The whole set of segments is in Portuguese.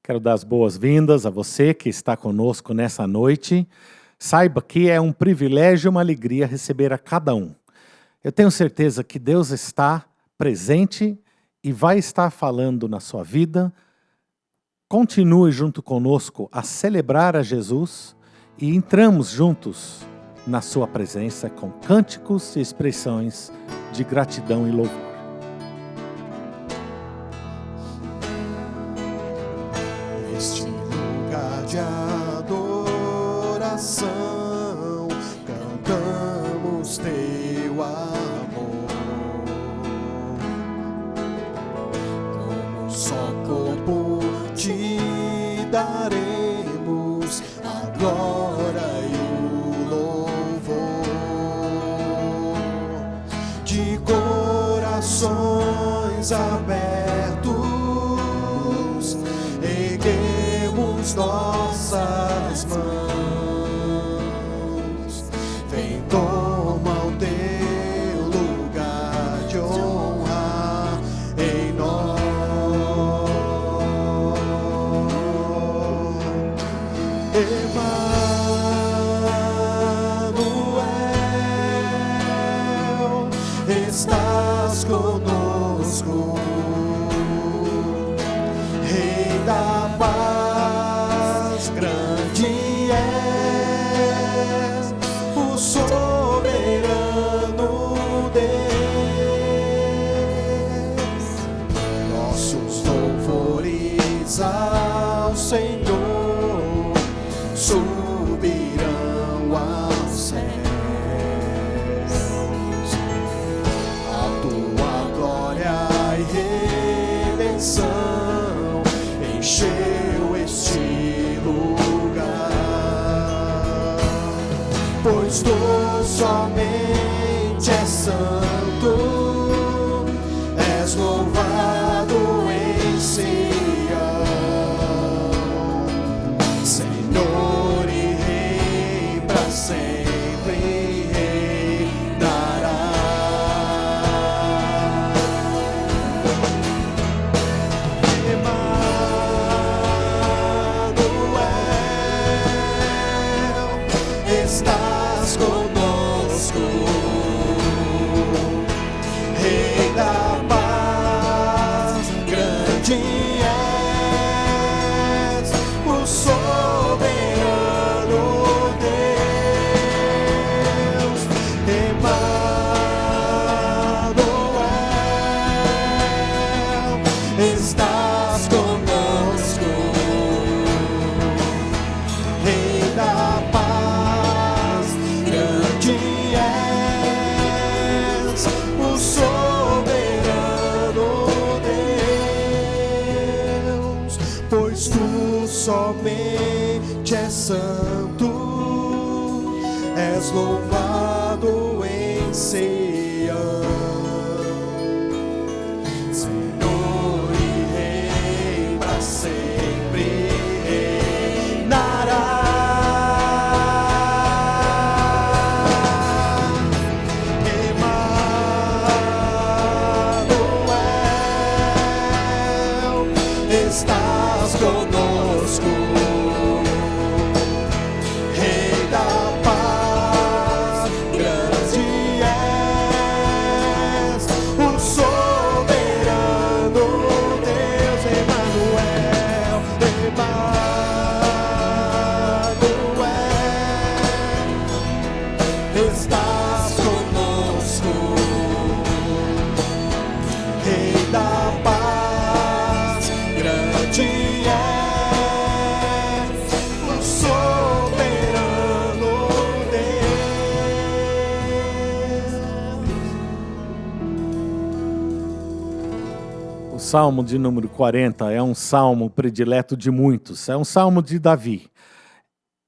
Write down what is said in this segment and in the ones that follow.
Quero dar as boas-vindas a você que está conosco nessa noite. Saiba que é um privilégio e uma alegria receber a cada um. Eu tenho certeza que Deus está presente e vai estar falando na sua vida. Continue junto conosco a celebrar a Jesus e entramos juntos na sua presença com cânticos e expressões de gratidão e louvor. Neste lugar de adoração, cantamos teu amor. Como só corpo te daremos a glória e o louvor. De corações abertos, erguemos nossas mãos. Vem, toma o teu lugar de honra em nós. Emanuel, estás conosco. Rei da paz, grande és, o soberano Deus. Nossos louvores ao Senhor subirão aos céus. A tua glória e redenção encheu este lugar, pois tu somente és santo, és louvado em Sião, Senhor e Rei para sempre reinará. Estás conosco, Rei da paz, grande és, o soberano Deus. Emanuel, estás conosco, Rei da paz, grande és, o soberano Deus, pois tu somente és santo, és louvado em Sião, Senhor e Rei para sempre reinará. Estás conosco, Rei da paz, grande és, o soberano Deus. Emanuel, Emanuel, estás conosco, Rei da paz, grande és, o soberano Deus. O Salmo de número 40 é um salmo predileto de muitos, é um salmo de Davi.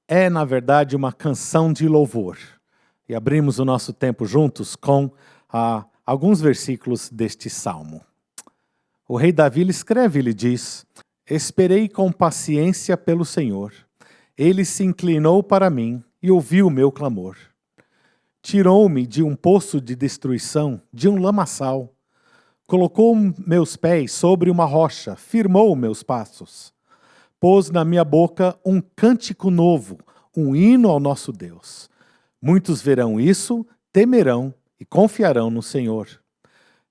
É, na verdade, uma canção de louvor. E abrimos o nosso tempo juntos com alguns versículos deste salmo. O rei Davi escreve, ele diz: esperei com paciência pelo Senhor. Ele se inclinou para mim e ouviu o meu clamor. Tirou-me de um poço de destruição, de um lamaçal. Colocou meus pés sobre uma rocha, firmou meus passos. pôs na minha boca um cântico novo, um hino ao nosso Deus. Muitos verão isso, temerão e confiarão no Senhor.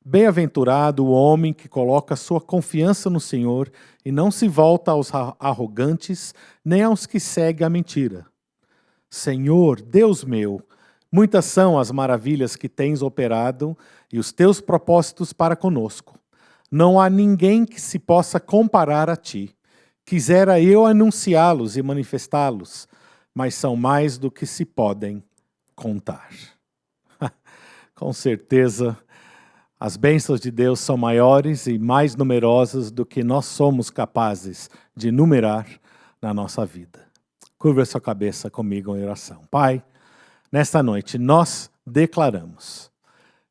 Bem-aventurado o homem que coloca sua confiança no Senhor e não se volta aos arrogantes, nem aos que seguem a mentira. Senhor, Deus meu, muitas são as maravilhas que tens operado e os teus propósitos para conosco. Não há ninguém que se possa comparar a ti. Quisera eu anunciá-los e manifestá-los, mas são mais do que se podem contar. Com certeza, as bênçãos de Deus são maiores e mais numerosas do que nós somos capazes de numerar na nossa vida. Curva a sua cabeça comigo em oração. Pai, nesta noite nós declaramos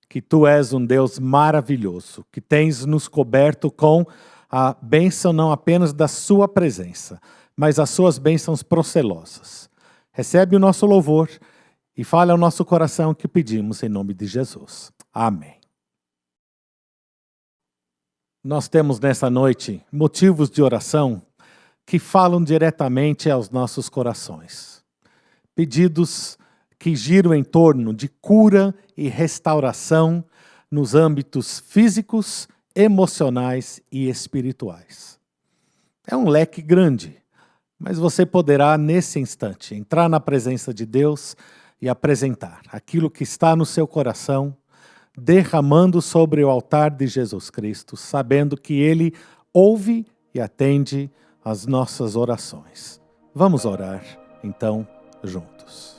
que Tu és um Deus maravilhoso, que tens nos coberto com a bênção não apenas da Sua presença, mas as Suas bênçãos procelosas. Recebe o nosso louvor e fale ao nosso coração que pedimos em nome de Jesus. Amém. Nós temos nessa noite motivos de oração que falam diretamente aos nossos corações. Pedidos que giram em torno de cura e restauração nos âmbitos físicos, emocionais e espirituais. É um leque grande, mas você poderá, nesse instante, entrar na presença de Deus e apresentar aquilo que está no seu coração, derramando sobre o altar de Jesus Cristo, sabendo que Ele ouve e atende as nossas orações. Vamos orar, então, juntos.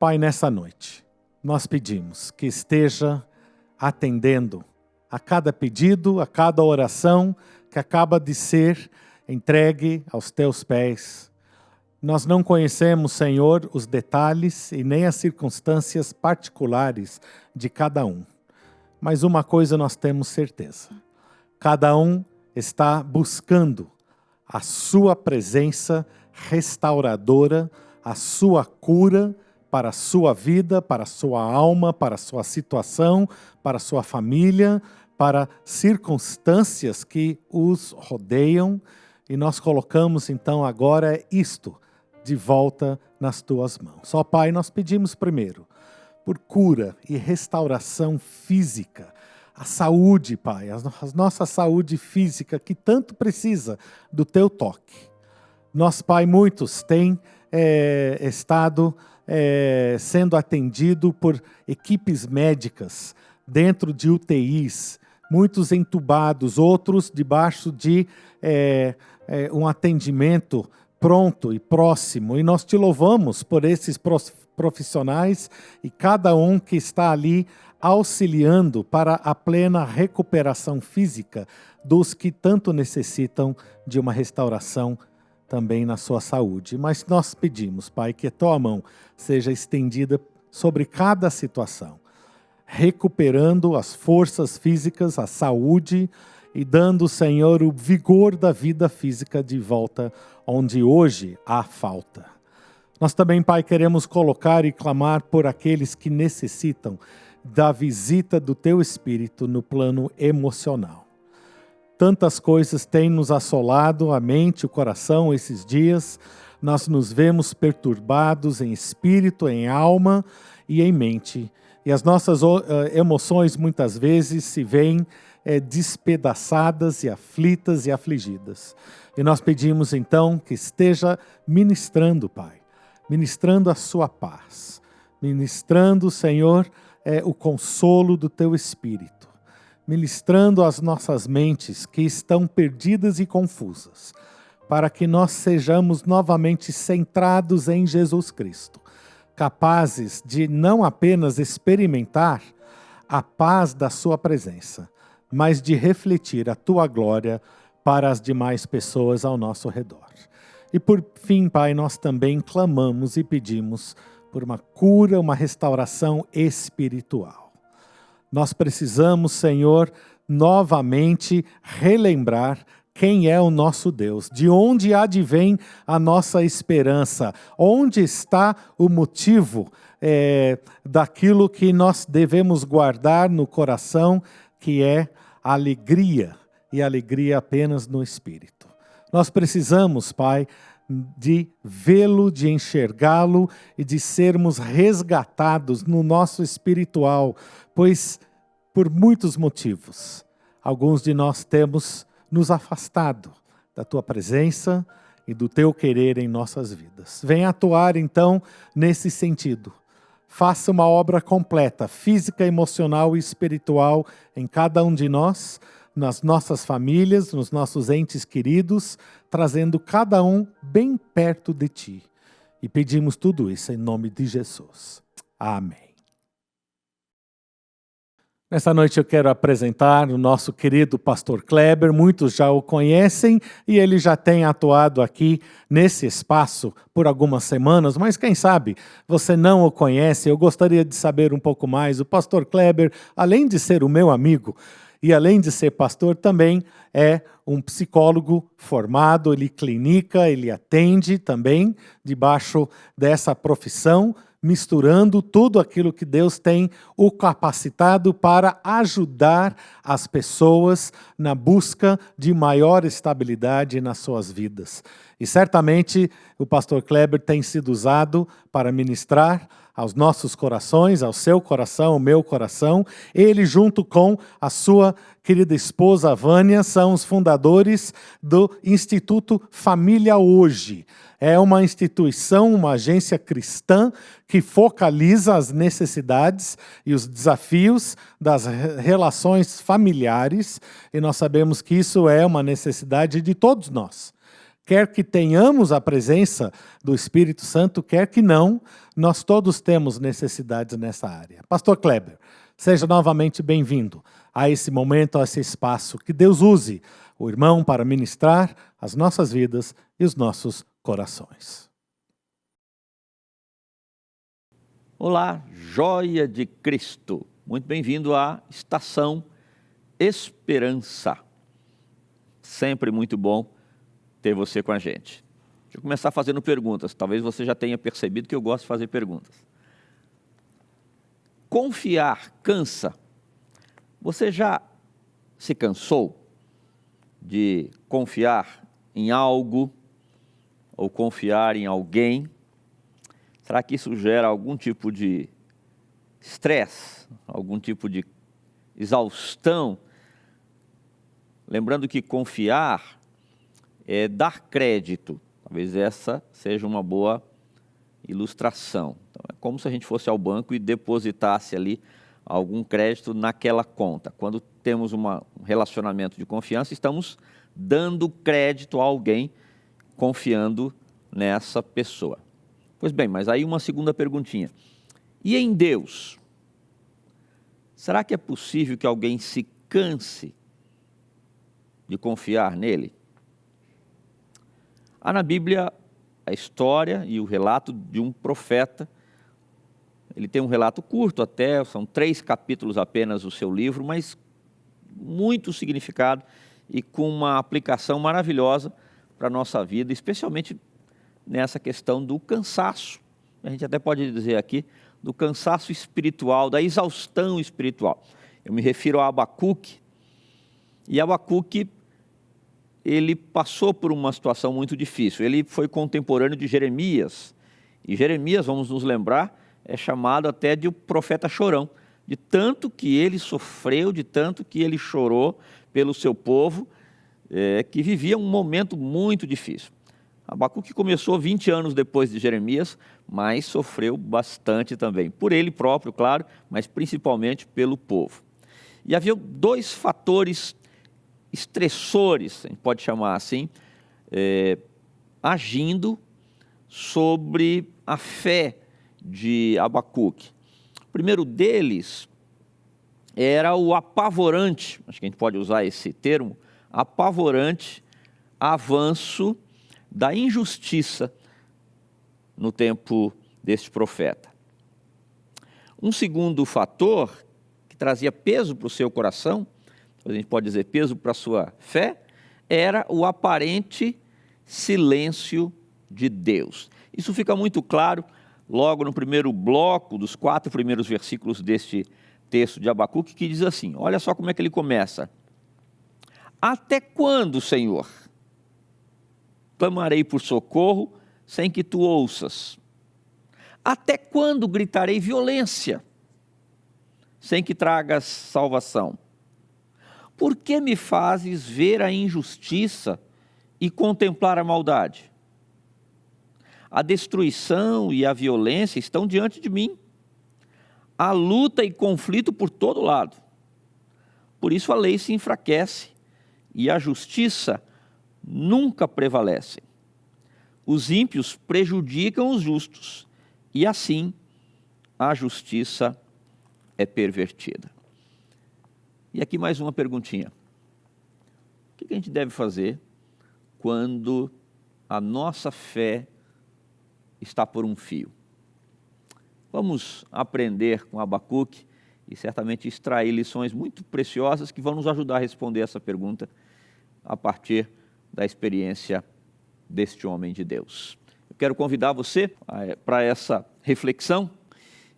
Pai, nessa noite, nós pedimos que esteja atendendo a cada pedido, a cada oração que acaba de ser entregue aos teus pés. Nós não conhecemos, Senhor, os detalhes e nem as circunstâncias particulares de cada um. Mas uma coisa nós temos certeza: cada um está buscando a sua presença restauradora, a sua cura para a sua vida, para a sua alma, para a sua situação, para a sua família, para circunstâncias que os rodeiam. E nós colocamos então agora isto de volta nas tuas mãos. Ó Pai, nós pedimos primeiro por cura e restauração física, a saúde, Pai, a nossa saúde física que tanto precisa do teu toque. Nós, Pai, muitos têm estado sendo atendido por equipes médicas dentro de UTIs, muitos entubados, outros debaixo de um atendimento pronto e próximo, e nós te louvamos por esses profissionais e cada um que está ali auxiliando para a plena recuperação física dos que tanto necessitam de uma restauração também na sua saúde. Mas nós pedimos, Pai, que a tua mão seja estendida sobre cada situação, recuperando as forças físicas, a saúde e dando, Senhor, o vigor da vida física de volta onde hoje há falta. Nós também, Pai, queremos colocar e clamar por aqueles que necessitam da visita do Teu Espírito no plano emocional. Tantas coisas têm nos assolado a mente, o coração esses dias. Nós nos vemos perturbados em espírito, em alma e em mente. E as nossas emoções muitas vezes se veem despedaçadas e aflitas e afligidas. E nós pedimos então que esteja ministrando, Pai, ministrando a sua paz, ministrando, Senhor, o consolo do Teu Espírito, ministrando as nossas mentes que estão perdidas e confusas, para que nós sejamos novamente centrados em Jesus Cristo, capazes de não apenas experimentar a paz da Sua presença, mas de refletir a Tua glória para as demais pessoas ao nosso redor. E por fim, Pai, nós também clamamos e pedimos por uma cura, uma restauração espiritual. Nós precisamos, Senhor, novamente relembrar quem é o nosso Deus, de onde advém a nossa esperança, onde está o motivo daquilo que nós devemos guardar no coração, que é a alegria, e alegria apenas no Espírito. Nós precisamos, Pai, de vê-lo, de enxergá-lo e de sermos resgatados no nosso espiritual, pois por muitos motivos, alguns de nós temos nos afastado da Tua presença e do Teu querer em nossas vidas. Venha atuar então nesse sentido. Faça uma obra completa, física, emocional e espiritual em cada um de nós, nas nossas famílias, nos nossos entes queridos, trazendo cada um bem perto de Ti. E pedimos tudo isso em nome de Jesus. Amém. Nessa noite eu quero apresentar o nosso querido pastor Kleber. Muitos já o conhecem e ele já tem atuado aqui nesse espaço por algumas semanas, mas quem sabe você não o conhece. Eu gostaria de saber um pouco mais. O pastor Kleber, além de ser o meu amigo e além de ser pastor, também é um psicólogo formado, ele clinica, ele atende também debaixo dessa profissão, misturando tudo aquilo que Deus tem o capacitado para ajudar as pessoas na busca de maior estabilidade nas suas vidas. E certamente o pastor Kleber tem sido usado para ministrar aos nossos corações, ao seu coração, ao meu coração. Ele, junto com a sua querida esposa Vânia, são os fundadores do Instituto Família Hoje. É uma instituição, uma agência cristã que focaliza as necessidades e os desafios das relações familiares, e nós sabemos que isso é uma necessidade de todos nós. Quer que tenhamos a presença do Espírito Santo, quer que não, nós todos temos necessidades nessa área. Pastor Kleber, seja novamente bem-vindo a esse momento, a esse espaço. Que Deus use o irmão para ministrar as nossas vidas e os nossos corações. Olá, joia de Cristo. Muito bem-vindo à Estação Esperança. Sempre muito bom ter você com a gente. Deixa eu começar fazendo perguntas. Talvez você já tenha percebido que eu gosto de fazer perguntas. Confiar cansa. Você já se cansou de confiar em algo ou confiar em alguém? Será que isso gera algum tipo de estresse, algum tipo de exaustão? Lembrando que confiar é dar crédito. Talvez essa seja uma boa ilustração. Então, é como se a gente fosse ao banco e depositasse ali algum crédito naquela conta. Quando temos um relacionamento de confiança, estamos dando crédito a alguém, confiando nessa pessoa. Pois bem, mas aí uma segunda perguntinha. E em Deus? Será que é possível que alguém se canse de confiar nele? Há na Bíblia a história e o relato de um profeta. Ele tem um relato curto até, são 3 capítulos apenas o seu livro, mas muito significado e com uma aplicação maravilhosa para a nossa vida, especialmente nessa questão do cansaço. A gente até pode dizer aqui, do cansaço espiritual, da exaustão espiritual. Eu me refiro a Abacuque, e Abacuque, ele passou por uma situação muito difícil. Ele foi contemporâneo de Jeremias, e Jeremias, vamos nos lembrar, é chamado até de o profeta chorão, de tanto que ele sofreu, de tanto que ele chorou pelo seu povo, que vivia um momento muito difícil. Abacuque começou 20 anos depois de Jeremias, mas sofreu bastante também, por ele próprio, claro, mas principalmente pelo povo. E havia 2 fatores estressores, a gente pode chamar assim, agindo sobre a fé de Abacuque. O primeiro deles era o apavorante, acho que a gente pode usar esse termo, apavorante avanço da injustiça no tempo deste profeta. Um segundo fator que trazia peso para o seu coração, a gente pode dizer peso para a sua fé, era o aparente silêncio de Deus. Isso fica muito claro logo no primeiro bloco dos 4 primeiros versículos deste texto de Abacuque, que diz assim, olha só como é que ele começa. Até quando, Senhor, clamarei por socorro sem que tu ouças? Até quando gritarei violência sem que tragas salvação? Por que me fazes ver a injustiça e contemplar a maldade? A destruição e a violência estão diante de mim. Há luta e conflito por todo lado. Por isso a lei se enfraquece e a justiça nunca prevalecem. Os ímpios prejudicam os justos, e assim a justiça é pervertida. E aqui mais uma perguntinha. O que a gente deve fazer quando a nossa fé está por um fio? Vamos aprender com Abacuque e certamente extrair lições muito preciosas que vão nos ajudar a responder essa pergunta a partir da experiência deste homem de Deus. Eu quero convidar você para essa reflexão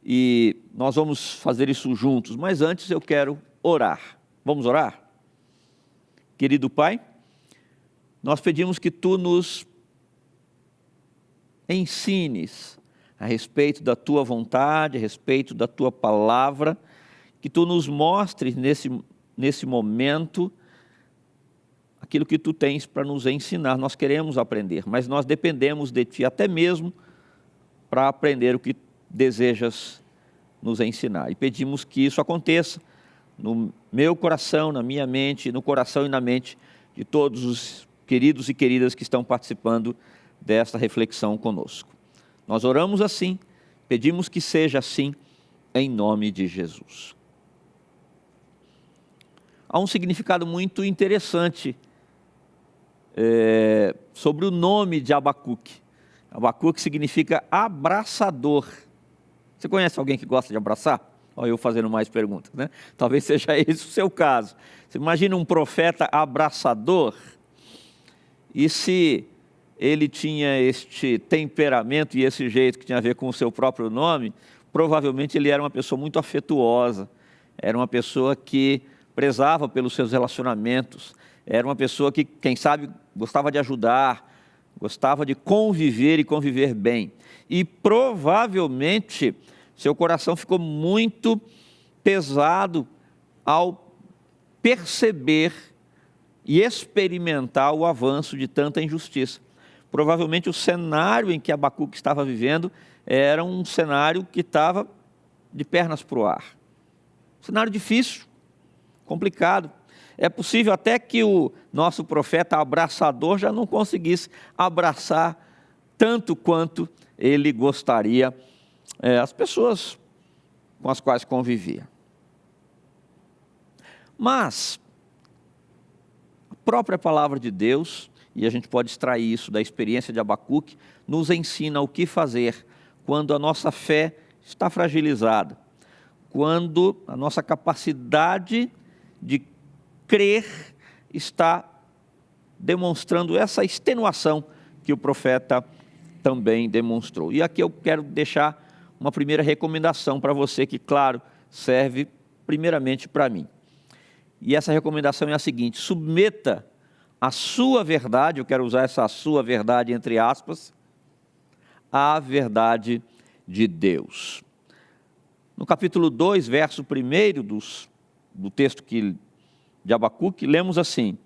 e nós vamos fazer isso juntos, mas antes eu quero orar. Vamos orar? Querido Pai, nós pedimos que Tu nos ensines a respeito da Tua vontade, a respeito da Tua palavra, que Tu nos mostres nesse momento aquilo que Tu tens para nos ensinar. Nós queremos aprender, mas nós dependemos de Ti até mesmo para aprender o que desejas nos ensinar. E pedimos que isso aconteça no meu coração, na minha mente, no coração e na mente de todos os queridos e queridas que estão participando desta reflexão conosco. Nós oramos assim, pedimos que seja assim, em nome de Jesus. Há um significado muito interessante sobre o nome de Abacuque. Abacuque significa abraçador. Você conhece alguém que gosta de abraçar? Olha eu fazendo mais perguntas, né? Talvez seja esse o seu caso. Você imagina um profeta abraçador? E se ele tinha este temperamento e esse jeito que tinha a ver com o seu próprio nome, provavelmente ele era uma pessoa muito afetuosa, era uma pessoa que prezava pelos seus relacionamentos, era uma pessoa que, quem sabe, gostava de ajudar, gostava de conviver e conviver bem. E provavelmente seu coração ficou muito pesado ao perceber e experimentar o avanço de tanta injustiça. Provavelmente o cenário em que Abacuque estava vivendo era um cenário que estava de pernas para o ar. Cenário difícil, complicado. É possível até que o nosso profeta abraçador já não conseguisse abraçar tanto quanto ele gostaria as pessoas com as quais convivia. Mas a própria palavra de Deus, e a gente pode extrair isso da experiência de Abacuque, nos ensina o que fazer quando a nossa fé está fragilizada, quando a nossa capacidade de crer está demonstrando essa extenuação que o profeta também demonstrou. E aqui eu quero deixar uma primeira recomendação para você que, claro, serve primeiramente para mim. E essa recomendação é a seguinte: submeta a sua verdade, eu quero usar essa sua verdade entre aspas, à verdade de Deus. No capítulo 2, verso 1 do texto de Abacuque, lemos assim,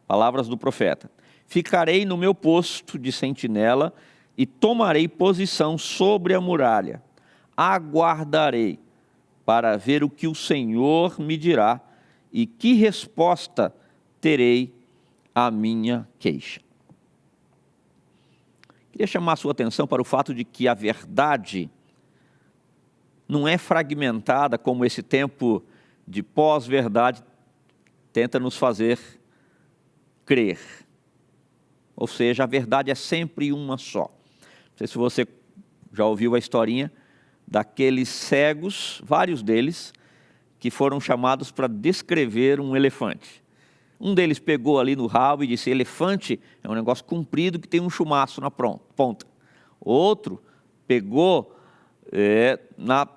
palavras do profeta: ficarei no meu posto de sentinela e tomarei posição sobre a muralha, aguardarei para ver o que o Senhor me dirá e que resposta terei à minha queixa. Queria chamar a sua atenção para o fato de que a verdade não é fragmentada como esse tempo de pós-verdade tenta nos fazer crer. Ou seja, a verdade é sempre uma só. Não sei se você já ouviu a historinha daqueles cegos, vários deles, que foram chamados para descrever um elefante. Um deles pegou ali no rabo e disse: elefante é um negócio comprido que tem um chumaço na ponta. Outro pegou na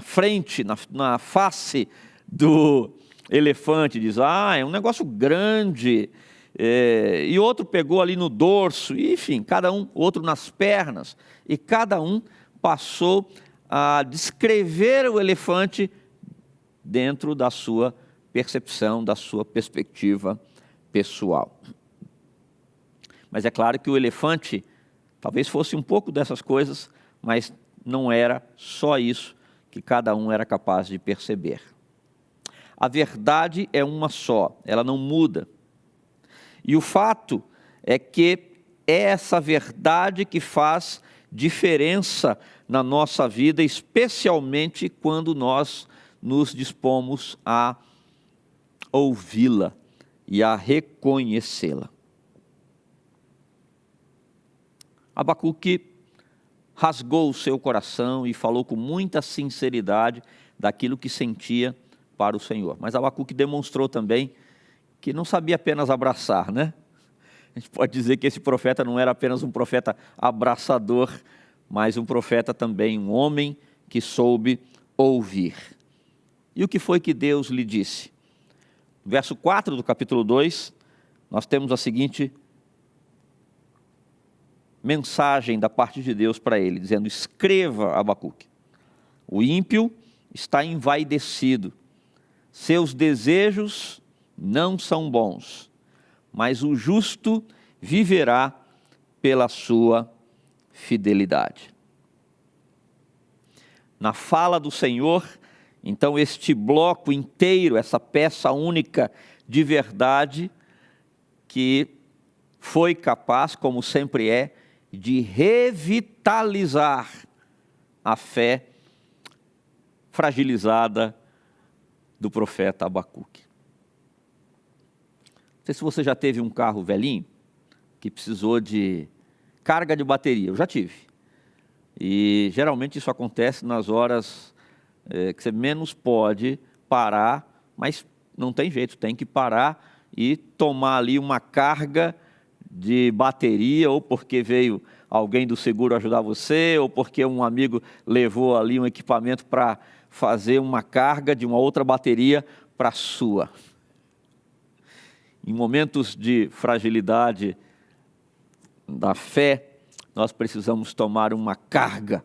frente, na face do elefante, diz: é um negócio grande. E outro pegou ali no dorso, enfim, cada um, outro nas pernas, e cada um passou a descrever o elefante dentro da sua percepção, da sua perspectiva pessoal. Mas é claro que o elefante talvez fosse um pouco dessas coisas, mas não era só isso que cada um era capaz de perceber. A verdade é uma só, ela não muda. E o fato é que é essa verdade que faz diferença na nossa vida, especialmente quando nós nos dispomos a ouvi-la e a reconhecê-la. Abacuque rasgou o seu coração e falou com muita sinceridade daquilo que sentia para o Senhor. Mas Abacuque demonstrou também que não sabia apenas abraçar, né? A gente pode dizer que esse profeta não era apenas um profeta abraçador, mas um profeta também, um homem que soube ouvir. E o que foi que Deus lhe disse? No verso 4 do capítulo 2, nós temos a seguinte mensagem da parte de Deus para ele, dizendo: escreva, Abacuque, o ímpio está envaidecido, seus desejos não são bons, mas o justo viverá pela sua fidelidade. Na fala do Senhor, então, este bloco inteiro, essa peça única de verdade, que foi capaz, como sempre é, de revitalizar a fé fragilizada do profeta Abacuque. sei se você já teve um carro velhinho que precisou de carga de bateria. Eu já tive. E geralmente isso acontece nas horas que você menos pode parar, mas não tem jeito, tem que parar e tomar ali uma carga de bateria, ou porque veio alguém do seguro ajudar você, ou porque um amigo levou ali um equipamento para fazer uma carga de uma outra bateria para a sua. Em momentos de fragilidade da fé, nós precisamos tomar uma carga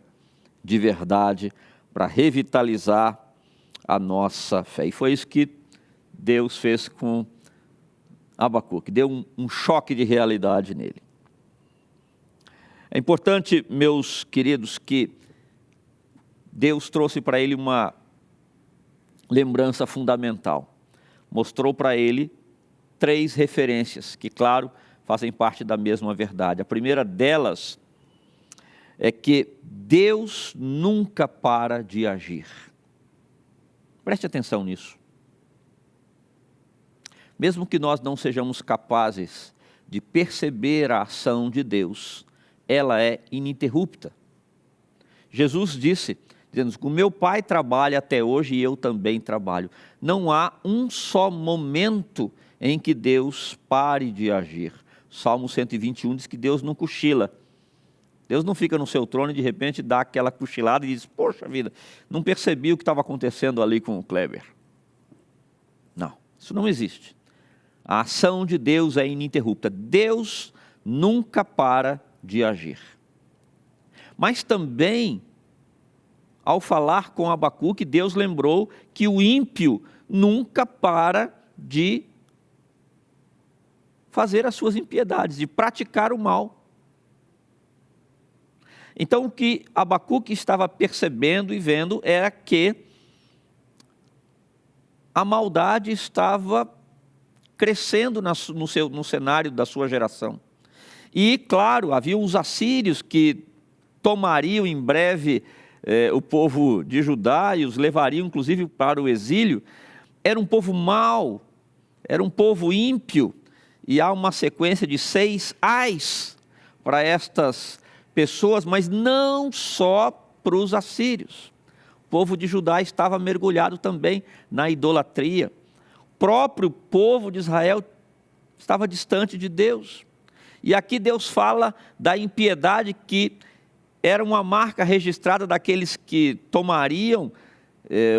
de verdade para revitalizar a nossa fé. E foi isso que Deus fez com Abacuque, deu um choque de realidade nele. É importante, meus queridos, que Deus trouxe para ele uma lembrança fundamental. Mostrou para ele 3 referências que, claro, fazem parte da mesma verdade. A primeira delas é que Deus nunca para de agir. Preste atenção nisso. Mesmo que nós não sejamos capazes de perceber a ação de Deus, ela é ininterrupta. Jesus disse, dizendo: o meu Pai trabalha até hoje e eu também trabalho. Não há um só momento em que Deus pare de agir. Salmo 121 diz que Deus não cochila. Deus não fica no seu trono e de repente dá aquela cochilada e diz: poxa vida, não percebi o que estava acontecendo ali com o Kleber. Não, isso não existe. A ação de Deus é ininterrupta. Deus nunca para de agir. Mas também, ao falar com Abacuque, Deus lembrou que o ímpio nunca para de fazer as suas impiedades, de praticar o mal. Então, o que Abacuque estava percebendo e vendo era que a maldade estava crescendo no cenário da sua geração. E, claro, havia os assírios que tomariam em breve o povo de Judá e os levariam, inclusive, para o exílio. Era um povo mau, era um povo ímpio, e há uma sequência de 6 ais para estas pessoas, mas não só para os assírios. O povo de Judá estava mergulhado também na idolatria. O próprio povo de Israel estava distante de Deus. E aqui Deus fala da impiedade que era uma marca registrada daqueles que tomariam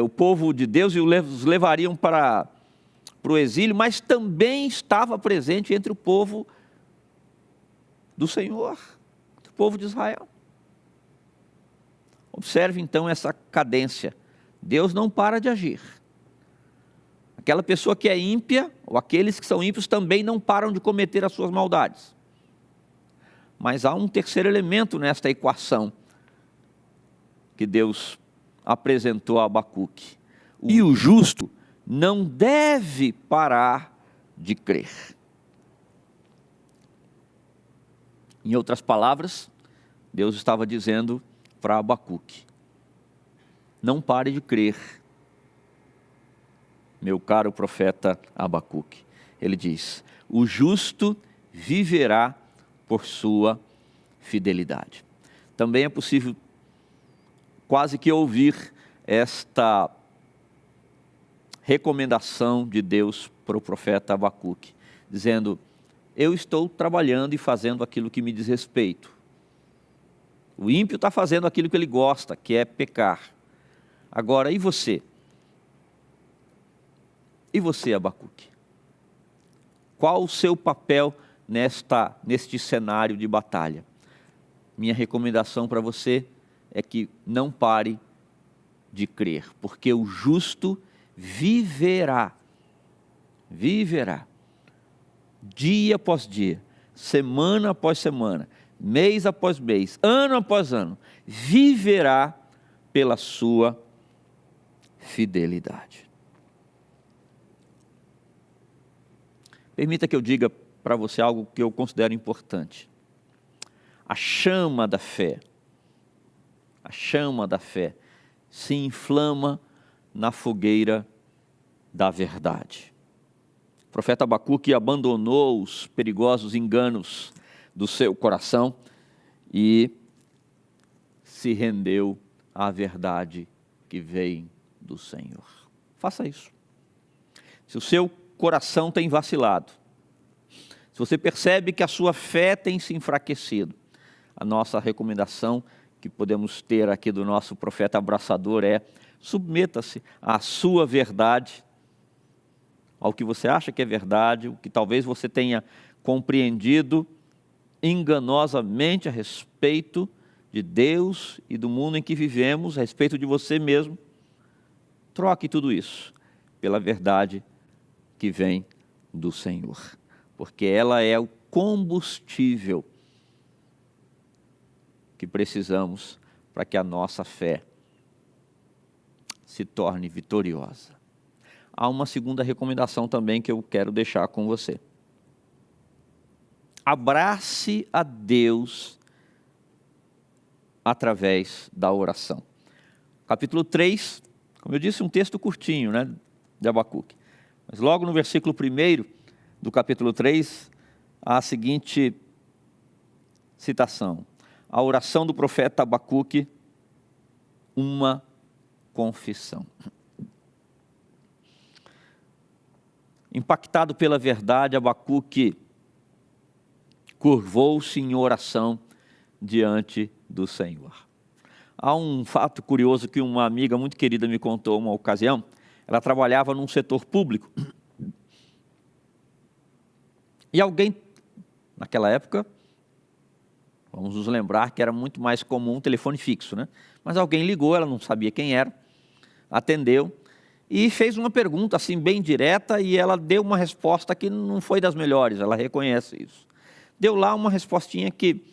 o povo de Deus e os levariam para o exílio, mas também estava presente entre o povo do Senhor, o povo de Israel. Observe então essa cadência. Deus não para de agir. Aquela pessoa que é ímpia, ou aqueles que são ímpios, também não param de cometer as suas maldades. Mas há um terceiro elemento nesta equação que Deus apresentou a Abacuque. E o justo não deve parar de crer. Em outras palavras, Deus estava dizendo para Abacuque: não pare de crer, meu caro profeta Abacuque. Ele diz: o justo viverá por sua fidelidade. Também é possível quase que ouvir esta recomendação de Deus para o profeta Abacuque, dizendo: eu estou trabalhando e fazendo aquilo que me diz respeito. O ímpio está fazendo aquilo que ele gosta, que é pecar. Agora, e você? E você, Abacuque? Qual o seu papel neste cenário de batalha? Minha recomendação para você é que não pare de crer, porque o justo viverá, dia após dia, semana após semana, mês após mês, ano após ano, viverá pela sua fidelidade. Permita que eu diga para você algo que eu considero importante. A chama da fé se inflama na fogueira da verdade. profeta Abacuque abandonou os perigosos enganos do seu coração e se rendeu à verdade que vem do Senhor. Faça isso. Se o seu coração tem vacilado, se você percebe que a sua fé tem se enfraquecido, a nossa recomendação que podemos ter aqui do nosso profeta abraçador é: submeta-se à sua verdade, ao que você acha que é verdade, o que talvez você tenha compreendido enganosamente a respeito de Deus e do mundo em que vivemos, a respeito de você mesmo. Troque tudo isso pela verdade que vem do Senhor, porque ela é o combustível que precisamos para que a nossa fé se torne vitoriosa. Há uma segunda recomendação também que eu quero deixar com você. Abrace a Deus através da oração. Capítulo 3, como eu disse, um texto curtinho, né, de Abacuque. Mas logo no versículo 1 do capítulo 3, há a seguinte citação: a oração do profeta Abacuque, uma confissão. Impactado pela verdade, Abacuque curvou-se em oração diante do Senhor. Há um fato curioso que uma amiga muito querida me contou uma ocasião. Ela trabalhava num setor público. E alguém, naquela época, vamos nos lembrar que era muito mais comum um telefone fixo, né? Mas alguém ligou, ela não sabia quem era, atendeu e fez uma pergunta assim bem direta, e ela deu uma resposta que não foi das melhores, ela reconhece isso. Deu lá uma respostinha que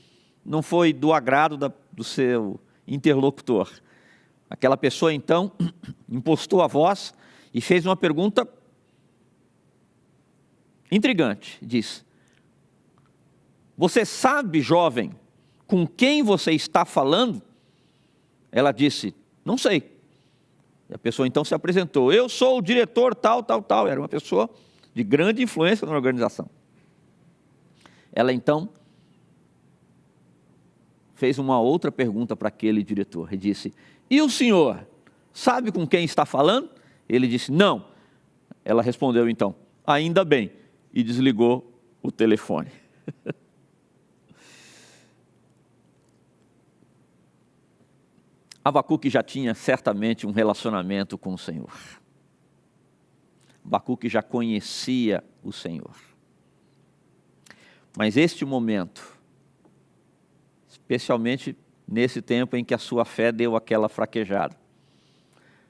não foi do agrado do seu interlocutor. Aquela pessoa então impostou a voz e fez uma pergunta intrigante. Diz: você sabe, jovem, com quem você está falando? Ela disse: não sei. E a pessoa então se apresentou: eu sou o diretor tal, tal, tal. Era uma pessoa de grande influência na organização. Ela então fez uma outra pergunta para aquele diretor e disse: e o senhor sabe com quem está falando? Ele disse: não. Ela respondeu então: ainda bem, e desligou o telefone. Abacuque já tinha certamente um relacionamento com o Senhor. Abacuque já conhecia o Senhor. Mas este momento, especialmente nesse tempo em que a sua fé deu aquela fraquejada,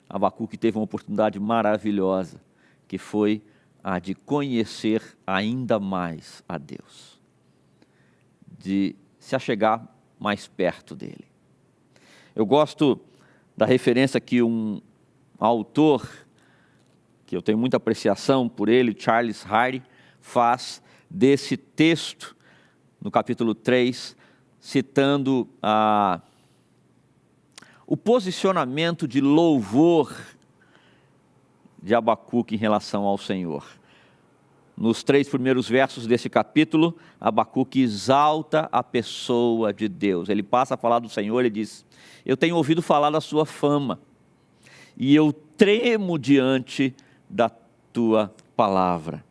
Abacuque teve uma oportunidade maravilhosa, que foi a de conhecer ainda mais a Deus, de se achegar mais perto dele. Eu gosto da referência que um autor, que eu tenho muita apreciação por ele, Charles Hardy, faz desse texto, no capítulo 3, citando o posicionamento de louvor de Abacuque em relação ao Senhor. Nos 3 primeiros versos desse capítulo, Abacuque exalta a pessoa de Deus. Ele passa a falar do Senhor e diz: eu tenho ouvido falar da sua fama, e eu tremo diante da tua palavra.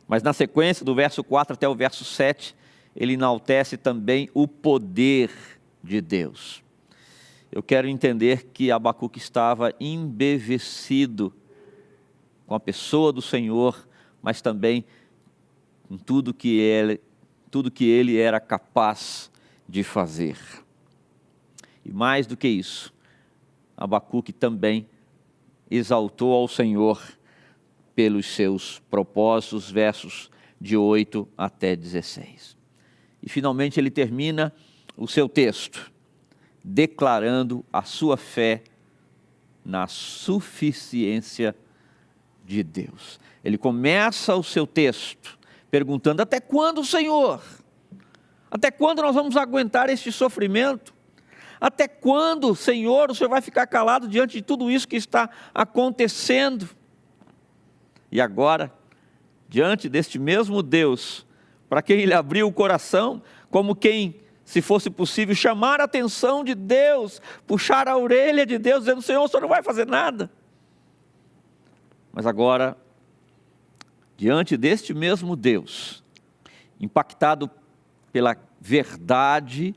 Mas na sequência, do verso 4 até o verso 7, ele enaltece também o poder de Deus. Eu quero entender que Abacuque estava embevecido com a pessoa do Senhor, mas também com tudo que ele era capaz de fazer. E mais do que isso, Abacuque também exaltou ao Senhor pelos seus propósitos, versos de 8 até 16. E finalmente ele termina o seu texto, declarando a sua fé na suficiência de Deus. Ele começa o seu texto perguntando: até quando, Senhor? Até quando nós vamos aguentar este sofrimento? Até quando, Senhor, o Senhor vai ficar calado diante de tudo isso que está acontecendo? E agora, diante deste mesmo Deus, para quem ele abriu o coração, como quem, se fosse possível, chamar a atenção de Deus, puxar a orelha de Deus, dizendo: Senhor, o Senhor não vai fazer nada. Mas agora, diante deste mesmo Deus, impactado pela verdade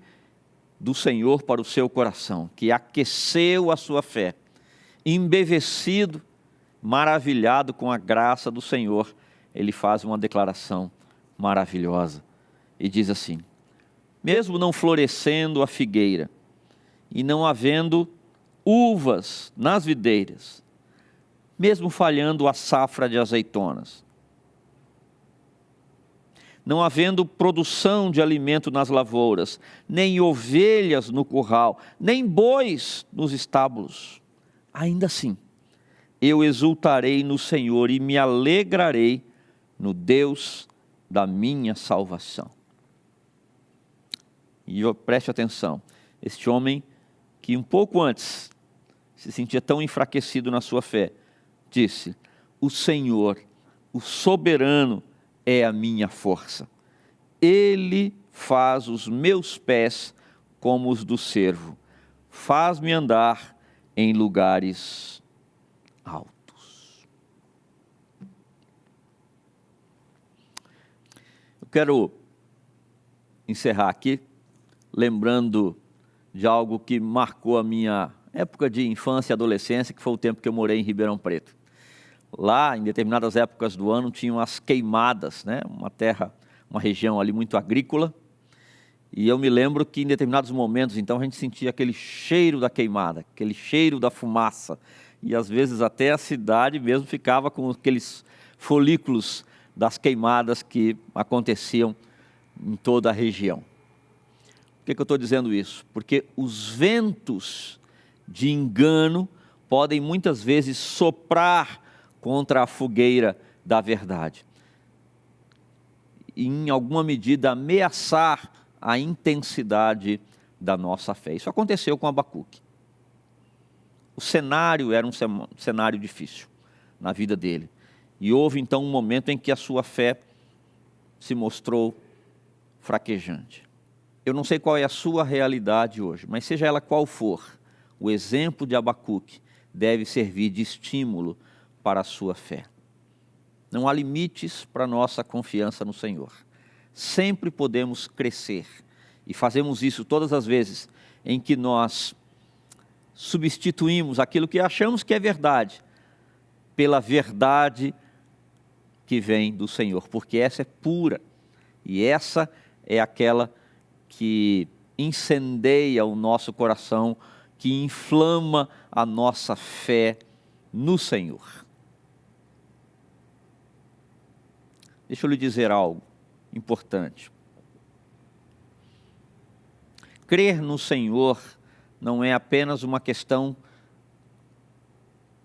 do Senhor para o seu coração, que aqueceu a sua fé, embevecido, maravilhado com a graça do Senhor, ele faz uma declaração maravilhosa e diz assim: mesmo não florescendo a figueira e não havendo uvas nas videiras, mesmo falhando a safra de azeitonas, não havendo produção de alimento nas lavouras, nem ovelhas no curral, nem bois nos estábulos, ainda assim, eu exultarei no Senhor e me alegrarei no Deus da minha salvação. E preste atenção, este homem que um pouco antes se sentia tão enfraquecido na sua fé, disse: o Senhor, o soberano, é a minha força. Ele faz os meus pés como os do cervo, faz-me andar em lugares altos. Eu quero encerrar aqui lembrando de algo que marcou a minha época de infância e adolescência, que foi o tempo que eu morei em Ribeirão Preto. Lá, em determinadas épocas do ano, tinham as queimadas, né? Uma região ali muito agrícola. E eu me lembro que em determinados momentos, então, a gente sentia aquele cheiro da queimada, aquele cheiro da fumaça. E às vezes até a cidade mesmo ficava com aqueles folículos das queimadas que aconteciam em toda a região. Por que eu estou dizendo isso? Porque os ventos de engano podem muitas vezes soprar contra a fogueira da verdade. E, em alguma medida, ameaçar a intensidade da nossa fé. Isso aconteceu com Abacuque. O cenário era um cenário difícil na vida dele. E houve então um momento em que a sua fé se mostrou fraquejante. Eu não sei qual é a sua realidade hoje, mas seja ela qual for, o exemplo de Abacuque deve servir de estímulo para a sua fé. Não há limites para a nossa confiança no Senhor. Sempre podemos crescer, e fazemos isso todas as vezes em que nós substituímos aquilo que achamos que é verdade, pela verdade que vem do Senhor, porque essa é pura, e essa é aquela que incendeia o nosso coração, que inflama a nossa fé no Senhor. Deixa eu lhe dizer algo importante. Crer no Senhor não é apenas uma questão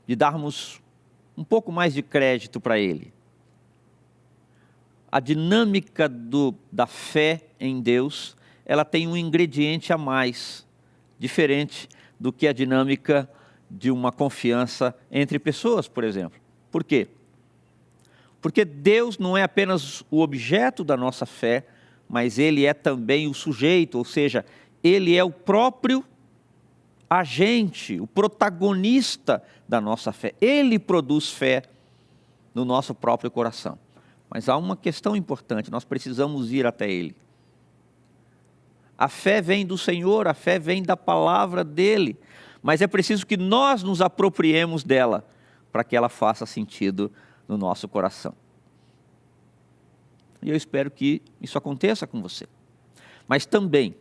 de darmos um pouco mais de crédito para Ele. A dinâmica da fé em Deus, ela tem um ingrediente a mais, diferente do que a dinâmica de uma confiança entre pessoas, por exemplo. Por quê? Porque Deus não é apenas o objeto da nossa fé, mas Ele é também o sujeito, ou seja, Ele é o próprio agente, o protagonista da nossa fé. Ele produz fé no nosso próprio coração. Mas há uma questão importante, nós precisamos ir até Ele. A fé vem do Senhor, a fé vem da palavra dEle, mas é preciso que nós nos apropriemos dela, para que ela faça sentido no nosso coração. E eu espero que isso aconteça com você. Mas também,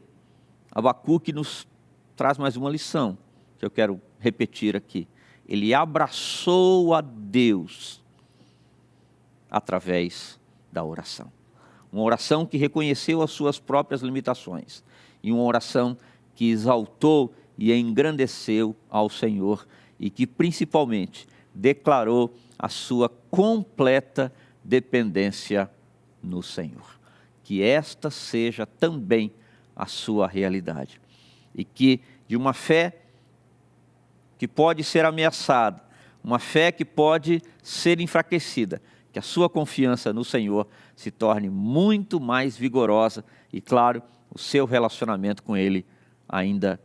Abacuque nos traz mais uma lição, que eu quero repetir aqui. Ele abraçou a Deus através da oração. Uma oração que reconheceu as suas próprias limitações. E uma oração que exaltou e engrandeceu ao Senhor. E que principalmente declarou a sua completa dependência no Senhor. Que esta seja também a sua realidade. E que de uma fé que pode ser ameaçada, uma fé que pode ser enfraquecida, que a sua confiança no Senhor se torne muito mais vigorosa e, claro, o seu relacionamento com Ele ainda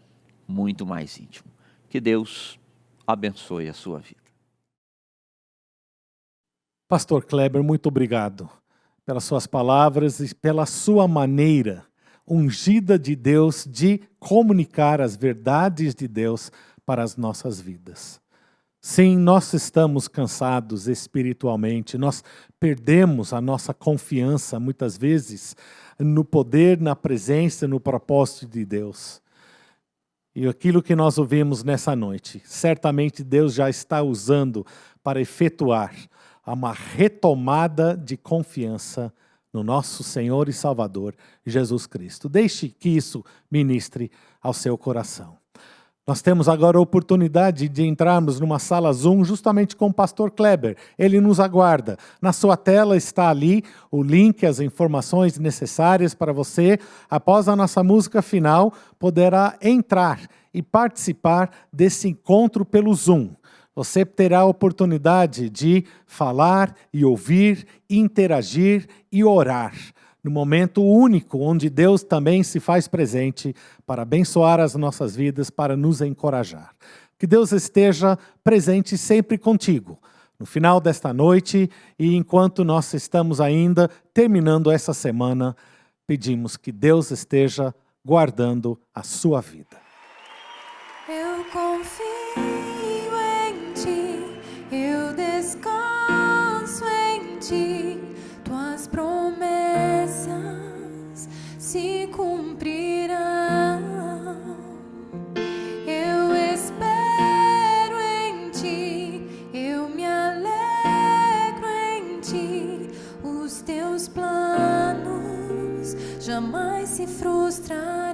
muito mais íntimo. Que Deus abençoe a sua vida. Pastor Kleber, muito obrigado pelas suas palavras e pela sua maneira ungida de Deus de comunicar as verdades de Deus para as nossas vidas. Sim, nós estamos cansados espiritualmente, nós perdemos a nossa confiança muitas vezes no poder, na presença, no propósito de Deus. E aquilo que nós ouvimos nessa noite, certamente Deus já está usando para efetuar uma retomada de confiança no nosso Senhor e Salvador, Jesus Cristo. Deixe que isso ministre ao seu coração. Nós temos agora a oportunidade de entrarmos numa sala Zoom justamente com o pastor Kleber. Ele nos aguarda. Na sua tela está ali o link, as informações necessárias para você, após a nossa música final, poderá entrar e participar desse encontro pelo Zoom. Você terá a oportunidade de falar e ouvir, interagir e orar. No momento único onde Deus também se faz presente para abençoar as nossas vidas, para nos encorajar. Que Deus esteja presente sempre contigo. No final desta noite e enquanto nós estamos ainda terminando essa semana, pedimos que Deus esteja guardando a sua vida. Eu confio em ti, eu descanso em ti, tuas promessas se cumprirão. Eu espero em ti, eu me alegro em ti, os teus planos jamais se frustrarão.